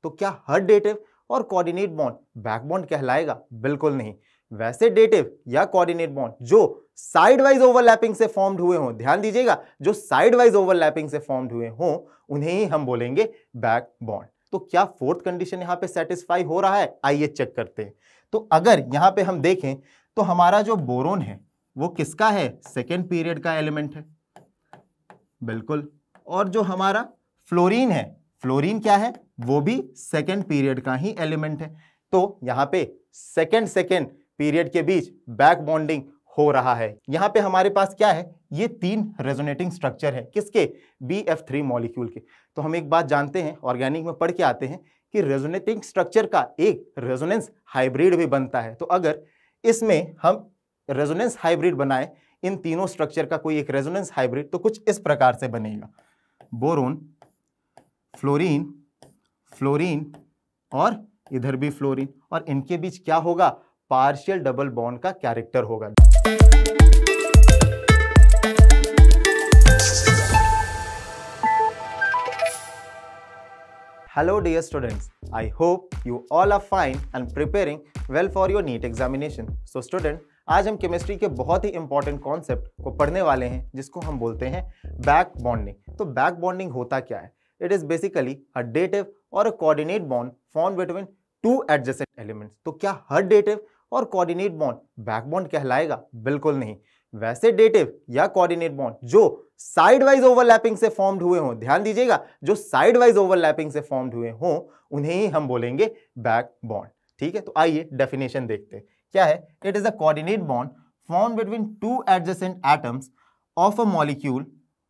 तो क्या हर डेटिव और कोऑर्डिनेट बॉन्ड बैक बॉन्ड कहलाएगा? बिल्कुल नहीं। वैसे डेटिव या कोऑर्डिनेट बॉन्ड जो साइड वाइज ओवरलैपिंग से फॉर्म्ड हुए हों, ध्यान दीजिएगा, जो साइड वाइज ओवरलैपिंग से फॉर्म्ड हुए हों उन्हें ही हम बोलेंगे बैक बॉन्ड। तो क्या फोर्थ कंडीशन यहां पे सेटिस्फाई हो रहा है? आइए चेक करते हैं। तो अगर यहां पे हम देखें तो हमारा जो बोरोन है वो किसका है? सेकेंड पीरियड का एलिमेंट है, बिल्कुल। और जो हमारा फ्लोरीन है, फ्लोरीन क्या है? वो भी सेकेंड पीरियड का ही एलिमेंट है। तो यहां पे सेकेंड पीरियड के बीच बैक बॉन्डिंग हो रहा है। यहां पे हमारे पास क्या है? ये 3 रेजोनेटिंग स्ट्रक्चर है, किसके? BF3 मॉलिक्यूल के। तो हम एक बात जानते हैं, ऑर्गेनिक में पढ़ के आते हैं कि रेजोनेटिंग स्ट्रक्चर का एक रेजोनेंस हाइब्रिड भी बनता है। तो अगर इसमें हम रेजोनेंस हाइब्रिड बनाए, इन तीनों स्ट्रक्चर का कोई एक रेजोनेंस हाइब्रिड, तो कुछ इस प्रकार से बनेगा, बोरोन, फ्लोरीन, फ्लोरीन और इधर भी फ्लोरीन, और इनके बीच क्या होगा? पार्शियल डबल बॉन्ड का कैरेक्टर होगा। Hello dear students, I hope you all are fine and preparing well for your NEET examination. So student, आज हम केमिस्ट्री के बहुत ही इंपॉर्टेंट कॉन्सेप्ट को पढ़ने वाले हैं जिसको हम बोलते हैं बैक बॉन्डिंग। तो बैक बॉन्डिंग होता क्या है? It is basically a dative और a coordinate bond formed between two adjacent elements. तो क्या हर डेटिव और कोऑर्डिनेट बॉन्ड बैक बॉन्ड कहलाएगा? बिल्कुल नहीं। वैसे डेटिव या कोऑर्डिनेट बॉन्ड जो साइड वाइज ओवरलैपिंग से फॉर्म्ड हुए हों, ध्यान दीजिएगा, जो साइड वाइज ओवरलैपिंग से फॉर्म्ड हुए हों उन्हें ही हम बोलेंगे बैक बॉन्ड। ठीक है, तो आइए डेफिनेशन देखते हैं। क्या है? It is a coordinate bond formed between two adjacent atoms of a molecule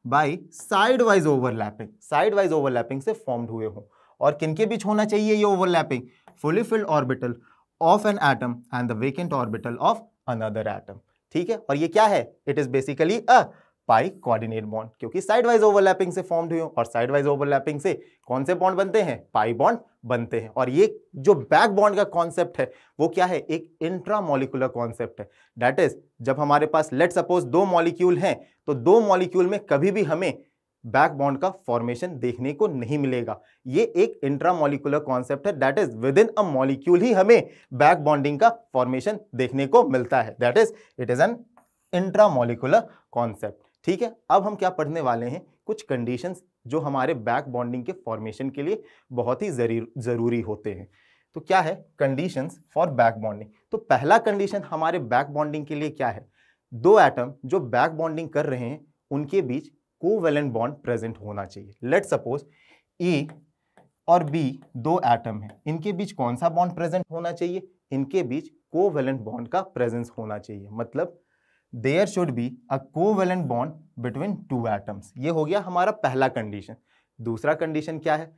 by side wise overlapping. Side wise overlapping से फॉर्म्ड हुए हों। और किनके बीच होना चाहिए ये overlapping? Fully filled orbital of an atom and the vacant orbital of another atom. ठीक है, और ये क्या है? It is basically a pi coordinate bond, क्योंकि साइड वाइज ओवरलैपिंग से फॉर्म्ड हुए, और साइड वाइज ओवरलैपिंग से कौन से बॉन्ड बनते हैं? पाई बॉन्ड बनते हैं। और ये जो बैक बॉन्ड का कॉन्सेप्ट है वो क्या है? एक इंट्रामॉलिक्यूलर कॉन्सेप्ट है। दैट इज, जब हमारे पास लेट सपोज 2 मॉलिक्यूल हैं तो 2 मॉलिक्यूल में कभी भी हमें बैक बॉन्ड का फॉर्मेशन देखने को नहीं मिलेगा। ये एक इंट्रामॉलिक्यूलर कॉन्सेप्ट है। That is, within a molecule ही हमें बैक बॉन्डिंग का फॉर्मेशन देखने को मिलता है। That is, it is an intramolecular concept. ठीक है, अब हम क्या पढ़ने वाले हैं? कुछ कंडीशंस जो हमारे बैक बॉन्डिंग के फॉर्मेशन के लिए बहुत ही जरूरी होते हैं। तो क्या है कंडीशंस फॉर बैक बॉन्डिंग? तो पहला कंडीशन हमारे बैक बॉन्डिंग के लिए क्या है? 2 एटम जो बैक बॉन्डिंग कर रहे हैं उनके बीच कोवैलेंट बॉन्ड प्रेजेंट होना चाहिए। लेट सपोज ए और बी 2 एटम है, इनके बीच कौन सा बॉन्ड प्रेजेंट होना चाहिए? इनके बीच कोवैलेंट बॉन्ड का प्रेजेंस होना चाहिए। मतलब there should be a covalent bond between 2 atoms. ये हो गया हमारा पहला कंडीशन। दूसरा कंडीशन क्या है?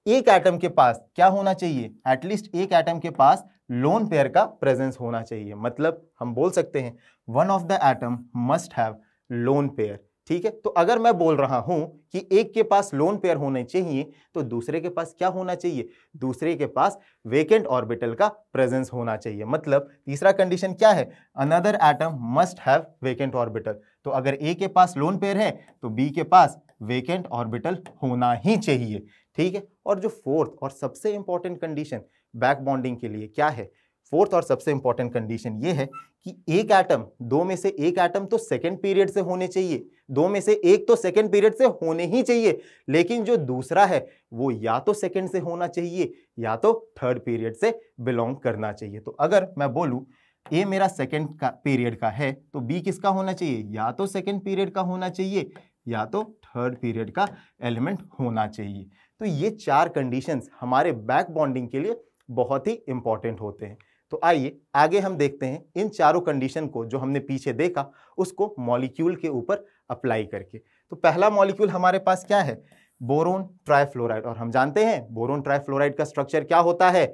एक एटम के पास क्या होना चाहिए? एटलीस्ट एक एटम के पास लोन पेयर का प्रेजेंस होना चाहिए। मतलब हम बोल सकते हैं one of the atom must have lone pair. ठीक है, तो अगर मैं बोल रहा हूं कि एक के पास लोन पेयर होने चाहिए तो दूसरे के पास क्या होना चाहिए? दूसरे के पास वेकेंट ऑर्बिटल का प्रेजेंस होना चाहिए। मतलब तीसरा कंडीशन क्या है? Another atom must have vacant orbital. तो अगर ए के पास लोन पेयर है तो बी के पास वेकेंट ऑर्बिटल होना ही चाहिए। ठीक है, और जो फोर्थ और सबसे इंपॉर्टेंट कंडीशन बैक बॉन्डिंग के लिए क्या है? फोर्थ और सबसे इंपॉर्टेंट कंडीशन ये है कि एक एटम, 2 में से एक एटम तो सेकेंड पीरियड से होने चाहिए, 2 में से एक तो सेकेंड पीरियड से होने ही चाहिए, लेकिन जो दूसरा है वो या तो सेकेंड से होना चाहिए या तो थर्ड पीरियड से बिलोंग करना चाहिए। तो अगर मैं बोलूं ए मेरा सेकेंड का पीरियड का है तो बी किसका होना चाहिए? या तो सेकेंड पीरियड का होना चाहिए या तो थर्ड पीरियड का एलिमेंट होना चाहिए। तो ये 4 कंडीशंस हमारे बैक बॉन्डिंग के लिए बहुत ही इंपॉर्टेंट होते हैं। तो आइए आगे हम देखते हैं इन चारों कंडीशन को जो हमने पीछे देखा उसको मॉलिक्यूल के ऊपर अप्लाई करके। तो पहला मॉलिक्यूल हमारे पास क्या है? Boron trifluoride. और हम जानते हैं बोरोन ट्राइफ्लोराइड का स्ट्रक्चर क्या होता है?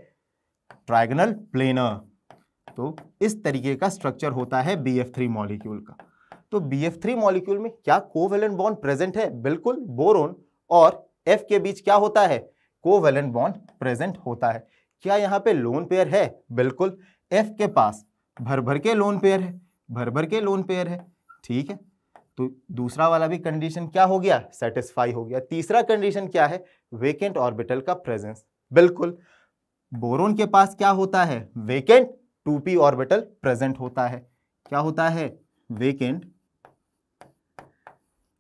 Trigonal planar. तो इस तरीके का स्ट्रक्चर होता है BF3 मॉलिक्यूल का। तो BF3 मॉलिक्यूल में क्या कोवैलेंट बॉन्ड प्रेजेंट है? बिल्कुल, बोरोन और F के बीच क्या होता है? कोवैलेंट बॉन्ड प्रेजेंट होता है। क्या यहाँ पे लोन पेयर है? बिल्कुल, F के पास भर भर के लोन पेयर है, भर भर के लोन पेयर है। ठीक है, तो दूसरा वाला भी कंडीशन क्या हो गया? सेटिस्फाई हो गया। तीसरा कंडीशन क्या है? वेकेंट ऑर्बिटल का प्रेजेंस। बिल्कुल। बोरोन के पास क्या होता है? वेकेंट 2p ऑर्बिटल प्रेजेंट होता है। क्या होता है? वेकेंट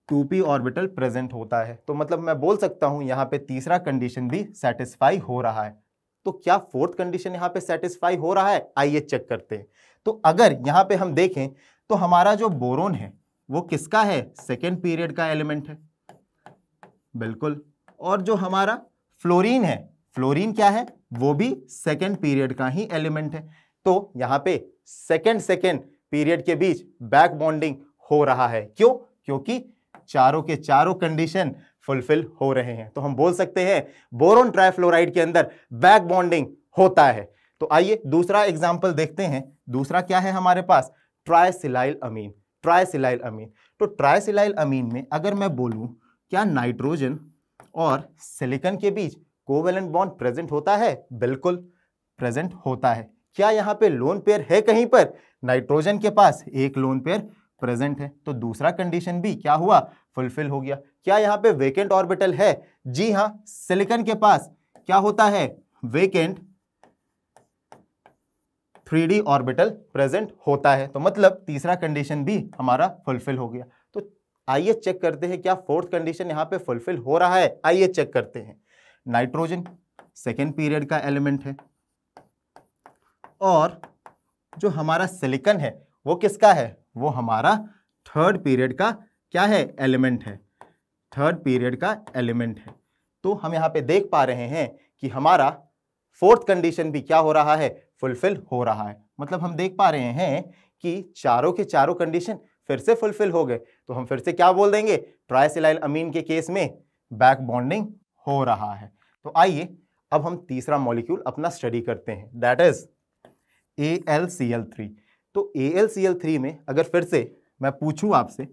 2p ऑर्बिटल प्रेजेंट होता है। तो मतलब मैं बोल सकता हूं यहां पे तीसरा कंडीशन भी सेटिस्फाई हो रहा है। तो क्या फोर्थ कंडीशन यहां पे सेटिस्फाई हो रहा है? आइए चेक करते हैं। तो अगर यहां पे हम देखें तो हमारा जो बोरोन है वो किसका है? सेकेंड पीरियड का एलिमेंट है, बिल्कुल। और जो हमारा फ्लोरीन है, फ्लोरीन क्या है? वो भी सेकेंड पीरियड का ही एलिमेंट है। तो यहां पे सेकेंड पीरियड के बीच बैक बॉन्डिंग हो रहा है। क्यों? क्योंकि चारों के चारों कंडीशन फुलफिल हो रहे हैं। तो हम बोल सकते हैं बोरोन ट्राइफ्लोराइड के अंदर बैक बॉन्डिंग होता है। तो आइए दूसरा एग्जांपल देखते हैं। दूसरा क्या है हमारे पास? ट्राइसिलाइल अमीन। ट्राइसिलाइल अमीन। तो ट्राइसिलाइल अमीन में अगर मैं बोलूं क्या नाइट्रोजन और सिलिकॉन के बीच कोवेलेंट बॉन्ड प्रेजेंट होता है? बिल्कुल प्रेजेंट होता है। क्या यहां पे लोन पेयर है कहीं पर? नाइट्रोजन के पास एक लोन पेयर प्रेजेंट है। तो दूसरा कंडीशन भी क्या हुआ? फुलफिल हो गया। क्या यहां पे वेकेंट ऑर्बिटल है? जी हां, सिलिकॉन के पास क्या होता है? वेकेंट 3d ऑर्बिटल प्रेजेंट होता है। तो मतलब तीसरा कंडीशन भी हमारा फुलफिल हो गया। तो आइए चेक करते हैं क्या फोर्थ कंडीशन यहां पे फुलफिल हो रहा है। आइए चेक करते हैं। नाइट्रोजन सेकेंड पीरियड का एलिमेंट है और जो हमारा सिलिकॉन है वो किसका है? वो हमारा थर्ड पीरियड का क्या है? एलिमेंट है। थर्ड पीरियड का एलिमेंट है। तो हम यहां पे देख पा रहे हैं कि हमारा फोर्थ कंडीशन भी क्या हो रहा है? फुलफिल हो रहा है। मतलब हम देख पा रहे हैं कि चारों के चारों कंडीशन फिर से फुलफिल हो गए। तो हम फिर से क्या बोल देंगे? ट्राइसिलाइल अमीन के केस में बैक बॉन्डिंग हो रहा है। तो आइए अब हम तीसरा मॉलिक्यूल अपना स्टडी करते हैं, दैट इज AlCl3। तो AlCl3 में अगर फिर से मैं पूछूं आपसे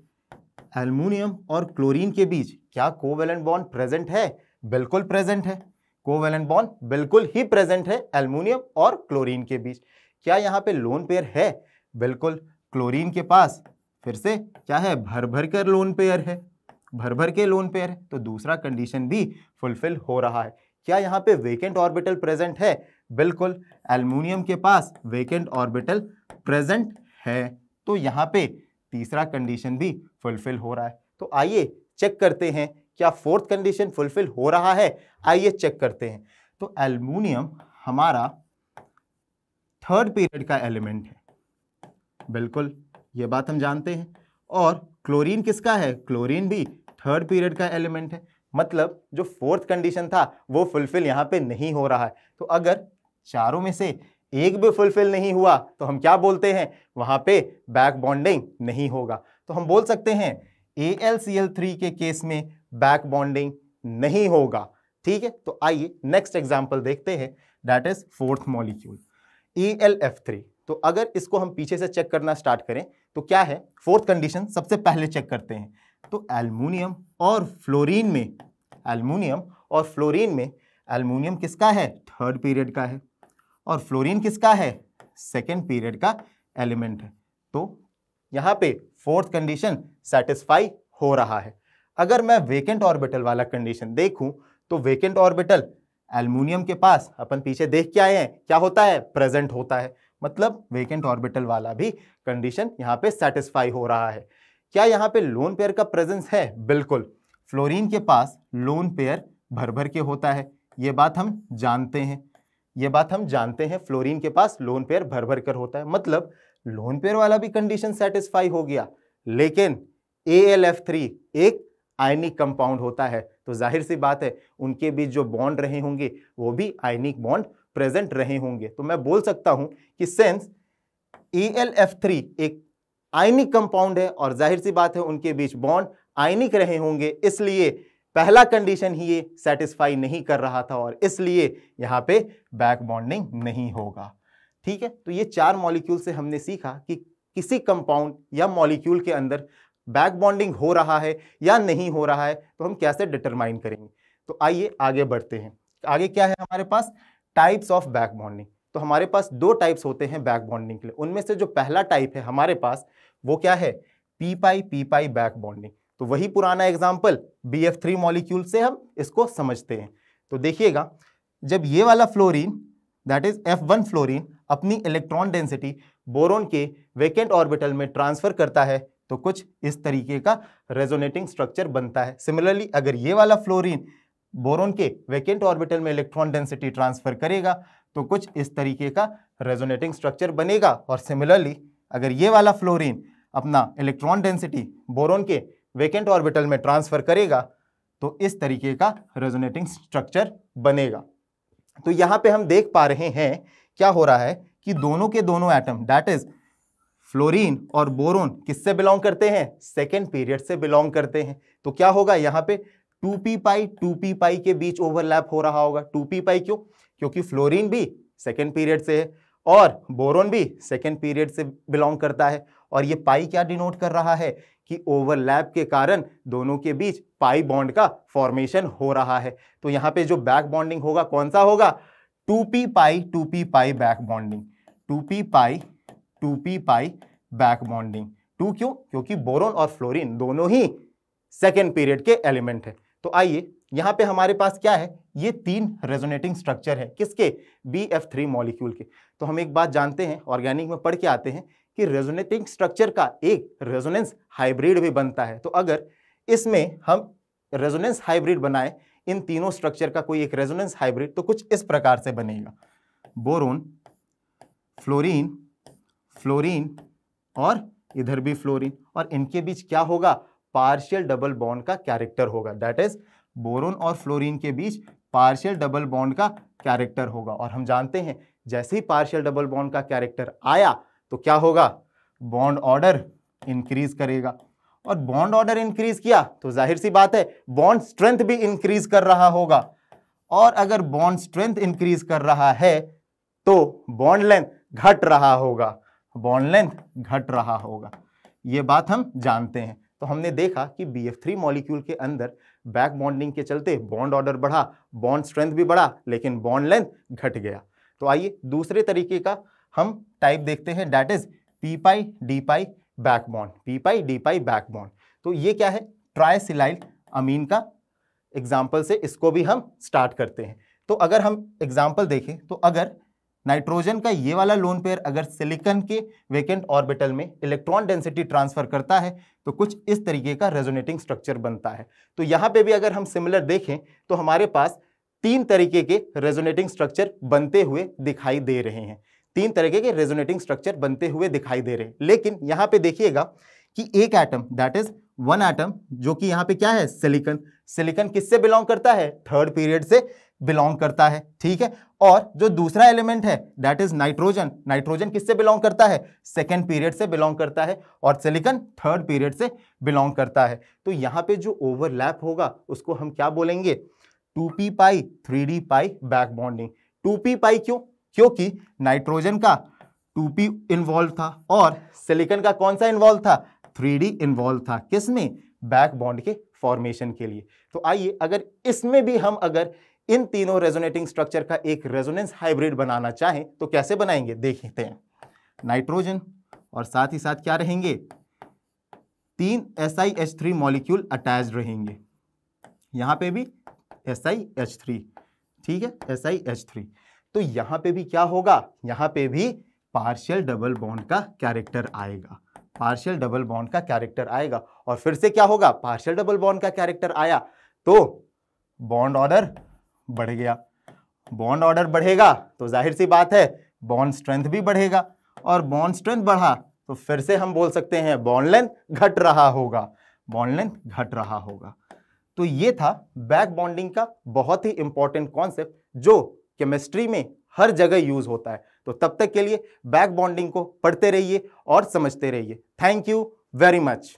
एल्युमिनियम और क्लोरीन के बीच क्या कोवेलेंट बॉन्ड प्रेजेंट है? बिल्कुल प्रेजेंट है। कोवेलेंट बॉन्ड बिल्कुल ही प्रेजेंट है एल्युमिनियम और क्लोरीन के बीच। क्या यहाँ पे लोन पेयर है? बिल्कुल। क्लोरीन के पास फिर से क्या है? भर भर कर लोन पेयर है, भर भर के लोन पेयर है। तो दूसरा कंडीशन भी फुलफिल हो रहा है। क्या यहाँ पे वेकेंट ऑर्बिटल प्रेजेंट है? बिल्कुल। एल्युमिनियम के पास वेकेंट ऑर्बिटल प्रेजेंट है। तो यहाँ पे तीसरा कंडीशन भी फुलफिल हो रहा है। तो आइए चेक करते हैं क्या फोर्थ कंडीशन फुलफिल हो रहा है। आइए चेक करते हैं। तो एल्युमिनियम हमारा थर्ड पीरियड का एलिमेंट है, बिल्कुल ये बात हम जानते हैं। और क्लोरीन किसका है? क्लोरीन भी थर्ड पीरियड का एलिमेंट है। मतलब जो फोर्थ कंडीशन था वो फुलफिल यहाँ पे नहीं हो रहा है। तो अगर चारों में से एक भी फुलफिल नहीं हुआ तो हम क्या बोलते हैं? वहां पे बैक बॉन्डिंग नहीं होगा। तो हम बोल सकते हैं AlCl3 के केस में बैक बॉन्डिंग नहीं होगा। ठीक है। तो आइए नेक्स्ट एग्जांपल देखते हैं, that is fourth molecule AlF3। तो अगर इसको हम पीछे से चेक करना स्टार्ट करें तो क्या है? फोर्थ कंडीशन सबसे पहले चेक करते हैं। तो एल्युमिनियम और फ्लोरीन में, एल्युमिनियम और फ्लोरीन में एल्युमिनियम किसका है? थर्ड पीरियड का है और फ्लोरीन किसका है? सेकेंड पीरियड का एलिमेंट है। तो यहां पे फोर्थ कंडीशन सेटिस्फाई हो रहा है। अगर मैं वेकेंट ऑर्बिटल वाला कंडीशन देखूं तो वेकेंट ऑर्बिटल एल्युमिनियम के पास अपन पीछे देख के आए हैं क्या होता है? प्रेजेंट होता है। मतलब वेकेंट ऑर्बिटल वाला भी कंडीशन यहां पे सेटिस्फाई हो रहा है। क्या यहां पे लोन पेयर का प्रेजेंस है? बिल्कुल। फ्लोरीन के पास लोन पेयर भर भर के होता है, ये बात हम जानते हैं। ये बात हम जानते हैं, फ्लोरीन के पास लोन पेयर भर भर कर होता है। मतलब लोन पेयर वाला भी कंडीशन सेटिस्फाई हो गया। लेकिन AlF3 एक आयनिक कंपाउंड होता है, तो जाहिर सी बात है उनके बीच जो बॉन्ड रहे होंगे वो भी आयनिक बॉन्ड प्रेजेंट रहे होंगे। तो मैं बोल सकता हूं कि सिंस AlF3 एक आयनिक कंपाउंड है और जाहिर सी बात है उनके बीच बॉन्ड आयनिक रहे होंगे, इसलिए पहला कंडीशन ही ये सेटिस्फाई नहीं कर रहा था और इसलिए यहां पे बैक बॉन्डिंग नहीं होगा। ठीक है। तो ये चार मॉलिक्यूल से हमने सीखा कि किसी कंपाउंड या मॉलिक्यूल के अंदर बैक बॉन्डिंग हो रहा है या नहीं हो रहा है तो हम कैसे डिटरमाइन करेंगे। तो आइए आगे बढ़ते हैं। आगे क्या है हमारे पास? Types of back bonding. तो हमारे पास दो टाइप्स होते हैं बैक बॉन्डिंग के लिए। उनमें से जो पहला टाइप है हमारे पास वो क्या है? पी पाई बैक बॉन्डिंग। तो वही पुराना एग्जाम्पल BF3 मॉलिक्यूल से हम इसको समझते हैं। तो देखिएगा जब ये वाला fluorine that is F1 fluorine अपनी इलेक्ट्रॉन डेंसिटी बोरोन के वेकेंट ऑर्बिटल में ट्रांसफर करता है तो कुछ इस तरीके का रेजोनेटिंग स्ट्रक्चर बनता है। सिमिलरली अगर ये वाला फ्लोरीन बोरोन के वेकेंट ऑर्बिटल में इलेक्ट्रॉन डेंसिटी ट्रांसफर करेगा तो कुछ इस तरीके का रेजोनेटिंग स्ट्रक्चर बनेगा। और सिमिलरली अगर ये वाला फ्लोरीन अपना इलेक्ट्रॉन डेंसिटी बोरोन के वेकेंट ऑर्बिटल में ट्रांसफर करेगा तो इस तरीके का रेजोनेटिंग स्ट्रक्चर बनेगा। तो यहां पे हम देख पा रहे हैं क्या हो रहा है कि दोनों के दोनों एटम दैट इज फ्लोरीन और बोरोन किससे बिलोंग करते हैं, सेकेंड पीरियड से बिलोंग करते हैं। तो क्या होगा यहाँ पे 2p पाई के बीच ओवरलैप हो रहा होगा। 2p पाई क्यों, क्योंकि फ्लोरीन भी सेकेंड पीरियड से है और बोरोन भी सेकेंड पीरियड से बिलोंग करता है। और ये पाई क्या डिनोट कर रहा है कि ओवरलैप के कारण दोनों के बीच पाई बॉन्ड का फॉर्मेशन हो रहा है। तो यहाँ पे जो बैक बॉन्डिंग होगा कौन सा होगा, 2p पाई बैक बॉन्डिंग, 2p पाई बैक बॉन्डिंग। 2 क्यों, क्योंकि बोरोन और फ्लोरीन दोनों ही सेकेंड पीरियड के एलिमेंट है। तो आइए यहां पे हमारे पास क्या है, ये 3 रेजोनेटिंग स्ट्रक्चर है किसके, BF3 मॉलिक्यूल के। तो हम एक बात जानते हैं, ऑर्गेनिक में पढ़ के आते हैं कि रेजोनेटिंग स्ट्रक्चर का एक रेजोनेंस हाइब्रिड भी बनता है। तो अगर इसमें हम रेजोनेंस हाइब्रिड बनाए, इन तीनों स्ट्रक्चर का कोई एक रेजोनेंस हाइब्रिड, तो कुछ इस प्रकार से बनेगा, बोरोन फ्लोरीन और इधर भी फ्लोरीन, और इनके बीच क्या होगा, पार्शियल डबल बॉन्ड का कैरेक्टर होगा। दैट इज बोरोन और फ्लोरीन के बीच पार्शियल डबल बॉन्ड का कैरेक्टर होगा। और हम जानते हैं जैसे ही पार्शियल डबल बॉन्ड का कैरेक्टर आया तो क्या होगा, बॉन्ड ऑर्डर इंक्रीज करेगा। और बॉन्ड ऑर्डर इंक्रीज किया तो जाहिर सी बात है बॉन्ड स्ट्रेंथ भी इंक्रीज कर रहा होगा। और अगर बॉन्ड स्ट्रेंथ इंक्रीज कर रहा है तो बॉन्ड लेंथ घट रहा होगा, ये बात हम जानते हैं। तो हमने देखा कि BF3 मॉलिक्यूल के अंदर बैक बॉन्डिंग के चलते बॉन्ड ऑर्डर बढ़ा, बॉन्ड स्ट्रेंथ भी बढ़ा, लेकिन बॉन्ड लेंथ घट गया। तो आइए दूसरे तरीके का हम टाइप देखते हैं, that is p pi d pi back bond, p pi d pi back bond. तो ये क्या है, ट्राइसिलाइल अमीन का एग्जाम्पल से इसको भी हम स्टार्ट करते हैं। तो अगर हम एग्जाम्पल देखें तो अगर नाइट्रोजन का ये वाला लोन पेयर अगर सिलिकॉन के वेकेंट ऑर्बिटल में इलेक्ट्रॉन डेंसिटी ट्रांसफर करता है तो कुछ इस तरीके का रेजोनेटिंग स्ट्रक्चर बनता है। तो यहाँ पे भी अगर हम सिमिलर देखें तो हमारे पास 3 तरीके के रेजोनेटिंग स्ट्रक्चर बनते हुए दिखाई दे रहे हैं, 3 तरीके के रेजोनेटिंग स्ट्रक्चर बनते हुए दिखाई दे रहे हैं। लेकिन यहाँ पे देखिएगा कि एक एटम दैट इज 1 एटम जो कि यहाँ पे क्या है, सिलिकॉन किससे बिलोंग करता है, थर्ड पीरियड से बिलोंग करता है, ठीक है। और जो दूसरा एलिमेंट है दैट इज नाइट्रोजन किससे बिलोंग करता है, सेकेंड पीरियड से बिलोंग करता है, और सिलिकॉन थर्ड पीरियड से बिलोंग करता है। तो यहाँ पे जो ओवरलैप होगा उसको हम क्या बोलेंगे, 2p पाई 3d पाई बैक बॉन्डिंग। 2p पाई क्यों, क्योंकि नाइट्रोजन का 2p इन्वॉल्व था और सिलिकॉन का कौन सा इन्वॉल्व था, 3d इन्वॉल्व था, किसमें, बैक बॉन्ड के फॉर्मेशन के लिए। तो आइए अगर इसमें भी हम अगर इन तीनों रेजोनेटिंग स्ट्रक्चर का एक रेजोनेंस हाइब्रिड बनाना चाहें तो कैसे बनाएंगे, देखते हैं। नाइट्रोजन और साथ ही साथ क्या रहेंगे, 3 SiH3 मॉलिक्यूल अटैच्ड रहेंगे, यहां पे भी SiH3, ठीक है, SiH3। तो यहां पे भी क्या होगा, यहां पे भी पार्शियल डबल बॉन्ड का कैरेक्टर आएगा, पार्शियल डबल बॉन्ड का कैरेक्टर आएगा। और फिर से क्या होगा, पार्शियल डबल बॉन्ड का कैरेक्टर आया तो बॉन्ड ऑर्डर बढ़ गया, बॉन्ड ऑर्डर बढ़ेगा तो जाहिर सी बात है बॉन्ड स्ट्रेंथ भी बढ़ेगा, और बॉन्ड स्ट्रेंथ बढ़ा तो फिर से हम बोल सकते हैं बॉन्ड लेंथ घट रहा होगा, तो ये था बैक बॉन्डिंग का बहुत ही इंपॉर्टेंट कॉन्सेप्ट जो केमिस्ट्री में हर जगह यूज होता है। तो तब तक के लिए बैक बॉन्डिंग को पढ़ते रहिए और समझते रहिए। Thank you very much.